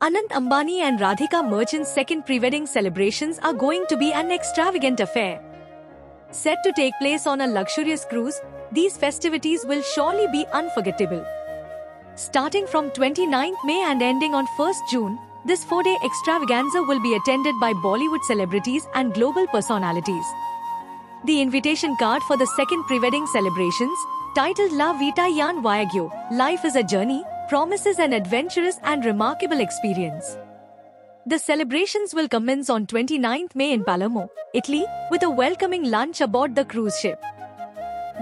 Anant Ambani and Radhika Merchant's second pre-wedding celebrations are going to be an extravagant affair. Set to take place on a luxurious cruise, these festivities will surely be unforgettable. Starting from 29th May and ending on 1st June, this 4-day extravaganza will be attended by Bollywood celebrities and global personalities. The invitation card for the second pre-wedding celebrations, titled La Vita Yan Viaggio, Life is a Journey, promises an adventurous and remarkable experience. The celebrations will commence on 29th May in Palermo, Italy, with a welcoming lunch aboard the cruise ship.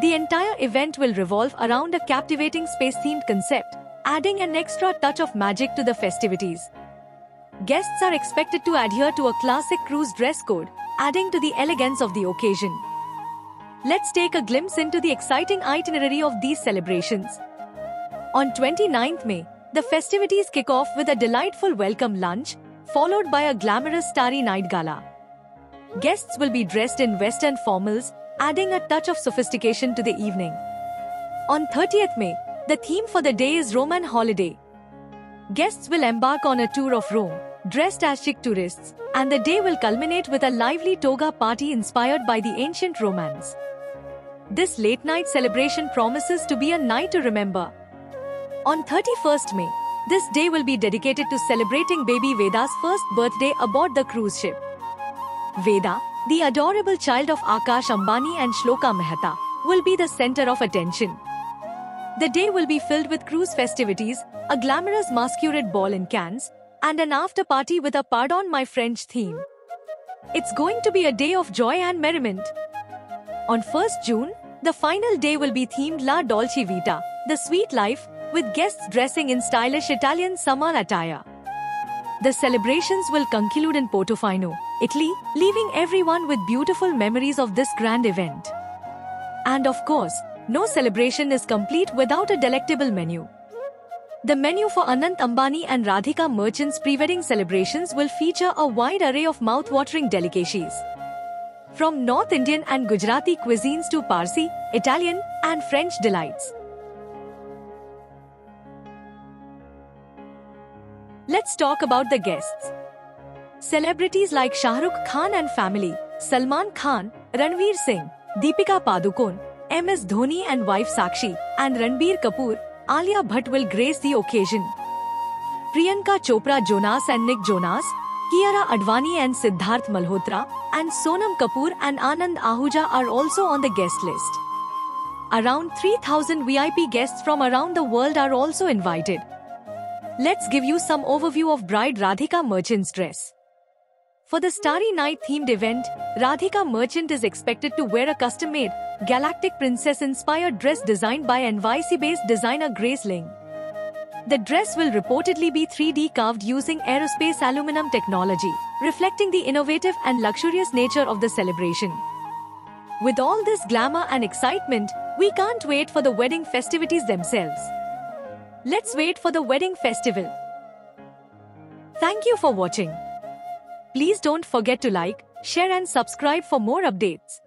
The entire event will revolve around a captivating space-themed concept, adding an extra touch of magic to the festivities. Guests are expected to adhere to a classic cruise dress code, adding to the elegance of the occasion. Let's take a glimpse into the exciting itinerary of these celebrations. On 29th May, the festivities kick off with a delightful welcome lunch, followed by a glamorous starry night gala. Guests will be dressed in Western formals, adding a touch of sophistication to the evening. On 30th May, the theme for the day is Roman holiday. Guests will embark on a tour of Rome, dressed as chic tourists, and the day will culminate with a lively toga party inspired by the ancient Romans. This late-night celebration promises to be a night to remember. On 31st May, this day will be dedicated to celebrating baby Veda's first birthday aboard the cruise ship. Veda, the adorable child of Akash Ambani and Shloka Mehta, will be the center of attention. The day will be filled with cruise festivities, a glamorous masquerade ball in Cannes, and an after-party with a Pardon My French theme. It's going to be a day of joy and merriment. On 1st June, the final day will be themed La Dolce Vita, the sweet life, with guests dressing in stylish Italian summer attire. The celebrations will conclude in Portofino, Italy, leaving everyone with beautiful memories of this grand event. And of course, no celebration is complete without a delectable menu. The menu for Anant Ambani and Radhika Merchant's pre-wedding celebrations will feature a wide array of mouth-watering delicacies. From North Indian and Gujarati cuisines to Parsi, Italian, and French delights. Let's talk about the guests. Celebrities like Shah Rukh Khan and family, Salman Khan, Ranveer Singh, Deepika Padukone, MS Dhoni and wife Sakshi, and Ranbir Kapoor, Alia Bhatt will grace the occasion. Priyanka Chopra Jonas and Nick Jonas, Kiara Advani and Siddharth Malhotra, and Sonam Kapoor and Anand Ahuja are also on the guest list. Around 3,000 VIP guests from around the world are also invited. Let's give you some overview of bride Radhika Merchant's dress. For the Starry Night themed event, Radhika Merchant is expected to wear a custom-made, Galactic Princess-inspired dress designed by NYC-based designer Grace Ling. The dress will reportedly be 3D carved using aerospace aluminum technology, reflecting the innovative and luxurious nature of the celebration. With all this glamour and excitement, we can't wait for the wedding festivities themselves. Let's wait for the wedding festival. Thank you for watching. Please don't forget to like, share and subscribe for more updates.